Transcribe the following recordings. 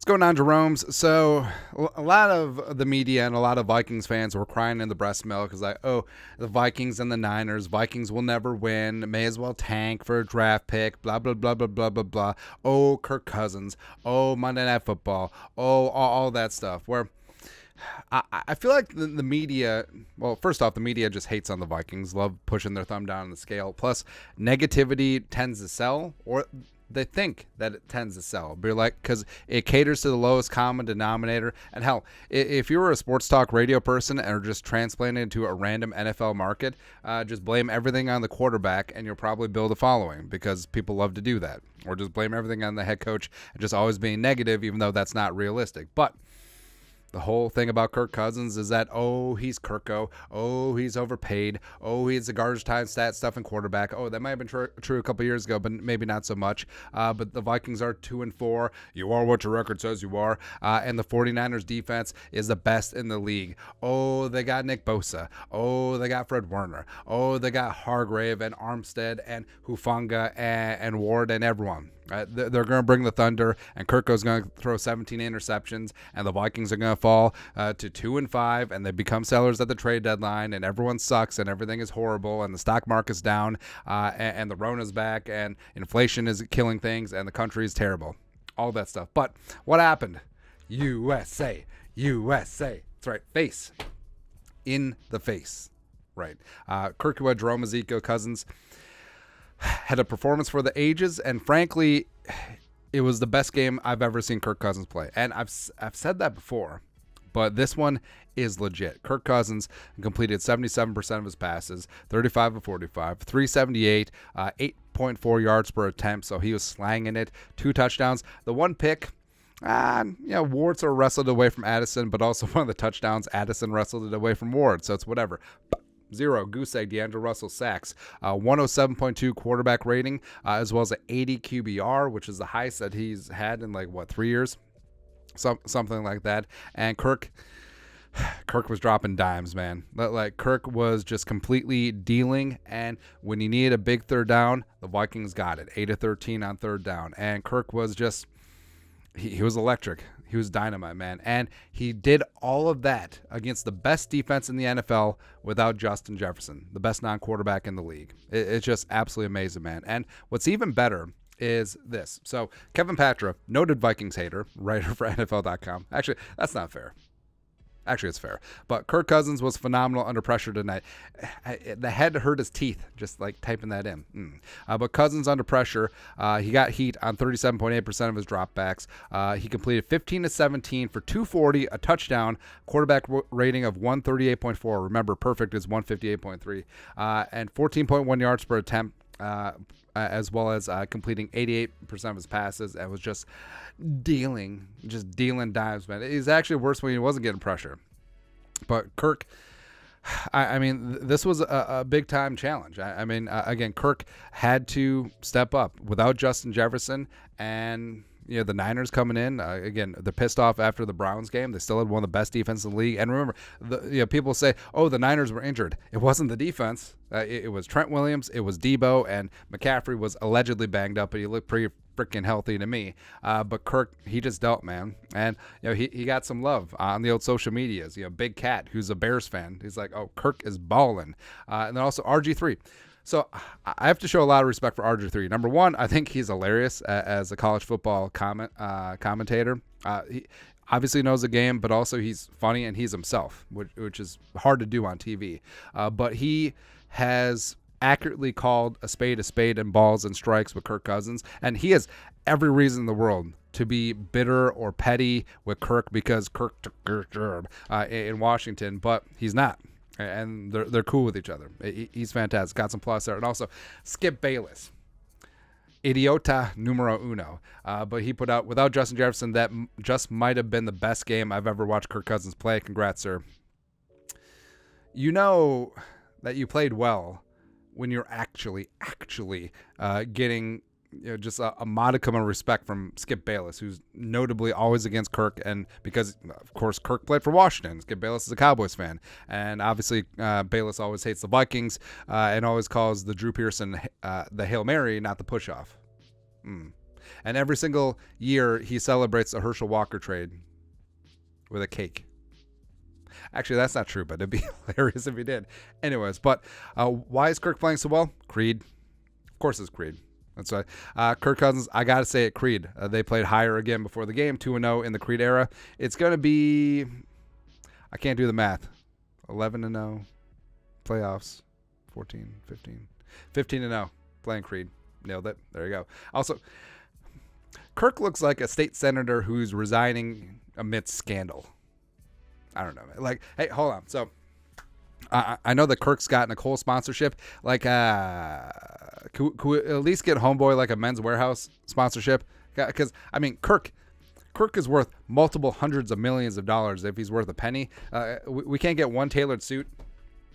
What's going on, Jerome's? So, a lot of the media and a lot of Vikings fans were crying in the breast milk because, the Vikings and the Niners, Vikings will never win, may as well tank for a draft pick, blah, blah, blah, blah, blah, blah, blah. Oh, Kirk Cousins. Oh, Monday Night Football. Oh, all that stuff. Where I feel like the media, well, first off, the media just hates on the Vikings, love pushing their thumb down on the scale. Plus, negativity tends to sell, or they think that it tends to sell. But like, because it caters to the lowest common denominator. And hell, if you were a sports talk radio person and are just transplanted into a random NFL market, just blame everything on the quarterback and you'll probably build a following because people love to do that. Or just blame everything on the head coach and just always being negative, even though that's not realistic. But the whole thing about Kirk Cousins is that, oh, he's Kirko. Oh, he's overpaid. Oh, he's a garbage time stat stuff and quarterback. Oh, that might have been true a couple years ago, but maybe not so much. But the Vikings are 2-4. You are what your record says you are. And the 49ers defense is the best in the league. Oh, they got Nick Bosa. Oh, they got Fred Warner. Oh, they got Hargrave and Armstead and Hufanga and Ward and everyone. They're going to bring the thunder, and Kirko's going to throw 17 interceptions, and the Vikings are going to fall to 2-5, and they become sellers at the trade deadline, and everyone sucks, and everything is horrible, and the stock market's down, and the Rona's back, and inflation is killing things, and the country is terrible. All that stuff. But what happened? USA. USA. That's right. Face. In the face. Right. Kirk Jerome Cousins had a performance for the ages, and frankly, it was the best game I've ever seen Kirk Cousins play. And I've said that before, but this one is legit. Kirk Cousins completed 77% of his passes, 35 of 45, 378, 8.4 yards per attempt, so he was slanging it. 2 touchdowns. The one pick, Ward sort of wrestled away from Addison, but also one of the touchdowns, Addison wrestled it away from Ward, so it's whatever. 0 goose egg D'Angelo Russell sacks, 107.2 quarterback rating, as well as an 80 QBR, which is the highest that he's had in 3 years, something like that. And Kirk was dropping dimes, man. Kirk was just completely dealing, and when he needed a big third down, the Vikings got it, 8-13 on third down, and Kirk was just he was electric. He was dynamite, man. And he did all of that against the best defense in the NFL without Justin Jefferson, the best non-quarterback in the league. It's just absolutely amazing, man. And what's even better is this. So Kevin Patra, noted Vikings hater, writer for NFL.com. Actually, that's not fair. Actually, it's fair. But Kirk Cousins was phenomenal under pressure tonight. The head hurt his teeth just typing that in. But Cousins under pressure, he got heat on 37.8% of his dropbacks. He completed 15-17 for 240, a touchdown, quarterback rating of 138.4. Remember, perfect is 158.3. And 14.1 yards per attempt. As well as completing 88% of his passes, and was just dealing dimes, man. He's actually worse when he wasn't getting pressure. But Kirk, this was a big-time challenge. Again, Kirk had to step up without Justin Jefferson, and the Niners coming in, again, they're pissed off after the Browns game. They still had one of the best defenses in the league. And remember, people say, oh, the Niners were injured. It wasn't the defense. It was Trent Williams, it was Debo, and McCaffrey was allegedly banged up, but he looked pretty freaking healthy to me. But Kirk, he just dealt, man. And he got some love on the old social medias. Big Cat, who's a Bears fan, he's like, oh, Kirk is balling. And then also RG3. So I have to show a lot of respect for RG3. Number one, I think he's hilarious as a college football commentator. He obviously knows the game, but also he's funny and he's himself, which is hard to do on TV. But he has accurately called a spade and balls and strikes with Kirk Cousins, and he has every reason in the world to be bitter or petty with Kirk because Kirk took Kirk's job in Washington, but he's not. And they're cool with each other. He's fantastic. Got some plus there. And also, Skip Bayless. Idiota numero uno. But he put out, without Justin Jefferson, that just might have been the best game I've ever watched Kirk Cousins play. Congrats, sir. You know that you played well when you're actually getting just a modicum of respect from Skip Bayless, who's notably always against Kirk, and because, of course, Kirk played for Washington. Skip Bayless is a Cowboys fan, and obviously Bayless always hates the Vikings and always calls the Drew Pearson the Hail Mary, not the push-off. And every single year he celebrates the Herschel Walker trade with a cake. Actually, that's not true, but it'd be hilarious if he did. Anyways, but why is Kirk playing so well? Creed. Of course it's Creed. That's right. Kirk Cousins, I got to say it, Creed. They played higher again before the game, 2-0 in the Creed era. It's going to be, I can't do the math, 11-0, playoffs, 14, 15, 15-0, playing Creed. Nailed it. There you go. Also, Kirk looks like a state senator who's resigning amidst scandal. I don't know. Like, hey, hold on. So, I know that Kirk's got Nicole sponsorship. Like, could we at least get Homeboy like a Men's Warehouse sponsorship? Because, I mean, Kirk is worth multiple hundreds of millions of dollars if he's worth a penny. We can't get one tailored suit.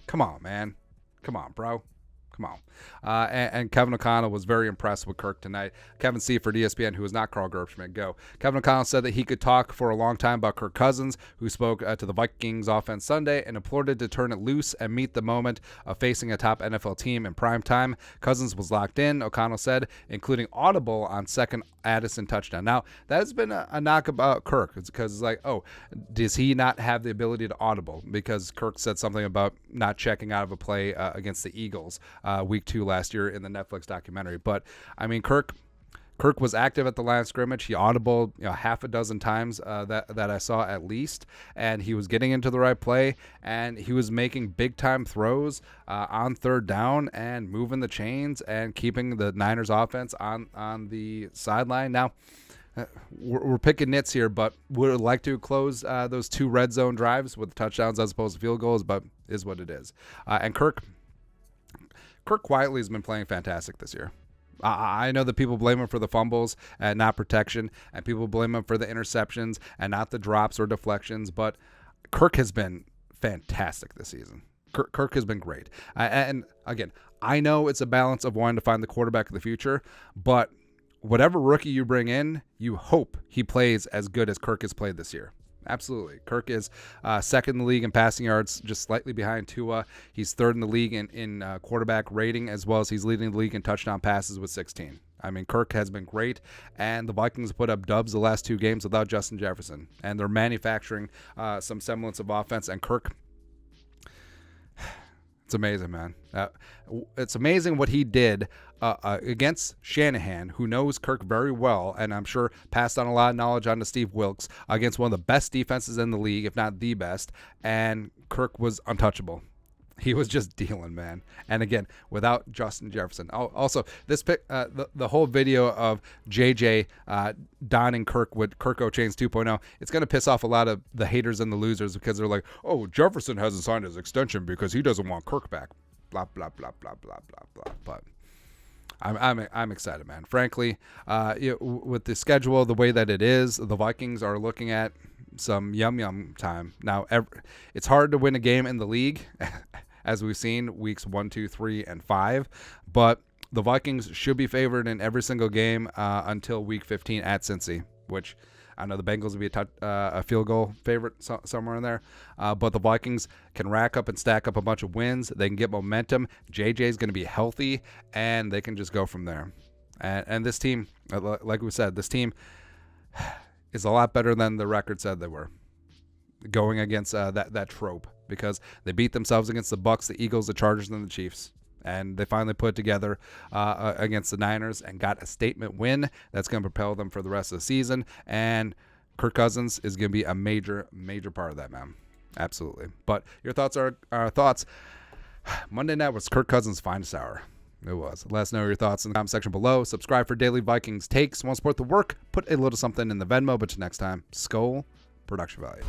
Come on, man. Come on, bro. Come on. And Kevin O'Connell was very impressed with Kirk tonight. Kevin Seifert, ESPN, who is not Carl Gerbschmidt, go. Kevin O'Connell said that he could talk for a long time about Kirk Cousins, who spoke to the Vikings offense Sunday and implored to turn it loose and meet the moment of facing a top NFL team in prime time. Cousins was locked in, O'Connell said, including audible on second Addison touchdown. Now, that has been a knock about Kirk. It's because it's like, oh, does he not have the ability to audible? Because Kirk said something about not checking out of a play against the Eagles week 2 last year in the Netflix documentary. But, I mean, Kirk was active at the line of scrimmage. He audibled half a dozen times that I saw at least, and he was getting into the right play, and he was making big-time throws on third down and moving the chains and keeping the Niners offense on the sideline. Now, we're picking nits here, but would like to close those 2 red zone drives with touchdowns as opposed to field goals, but is what it is. And Kirk quietly has been playing fantastic this year. I know that people blame him for the fumbles and not protection, and people blame him for the interceptions and not the drops or deflections, but Kirk has been fantastic this season. Kirk has been great. And again, I know it's a balance of wanting to find the quarterback of the future, but whatever rookie you bring in, you hope he plays as good as Kirk has played this year. Absolutely. Kirk is second in the league in passing yards, just slightly behind Tua. He's third in the league in quarterback rating, as well as he's leading the league in touchdown passes with 16. I mean, Kirk has been great, and the Vikings put up dubs the last 2 games without Justin Jefferson, and they're manufacturing some semblance of offense, and Kirk, it's amazing, man. It's amazing what he did against Shanahan, who knows Kirk very well, and I'm sure passed on a lot of knowledge on to Steve Wilkes, against one of the best defenses in the league, if not the best, and Kirk was untouchable. He was just dealing, man. And again, without Justin Jefferson. Also, this pick, the whole video of JJ donning Kirk with Kirk O'Chains 2.0, it's going to piss off a lot of the haters and the losers because they're like, oh, Jefferson hasn't signed his extension because he doesn't want Kirk back. Blah, blah, blah, blah, blah, blah, blah. But I'm excited, man. Frankly, with the schedule the way that it is, the Vikings are looking at some yum time. Now, it's hard to win a game in the league, as we've seen weeks 1, 2, 3, and 5. But the Vikings should be favored in every single game until week 15 at Cincy, which I know the Bengals will be a field goal favorite somewhere in there. But the Vikings can rack up and stack up a bunch of wins. They can get momentum. JJ is going to be healthy, and they can just go from there. And this team, like we said, this team is a lot better than the record said they were, going against that trope, because they beat themselves against the Bucks, the Eagles, the Chargers, and the Chiefs. And they finally put it together against the Niners and got a statement win that's going to propel them for the rest of the season. And Kirk Cousins is going to be a major part of that, man. Absolutely. But your thoughts are thoughts. Monday night was Kirk Cousins' finest hour. It was. Let us know your thoughts in the comment section below. Subscribe for daily Vikings takes. Want to support the work? Put a little something in the Venmo. But till next time, Skull Production Value.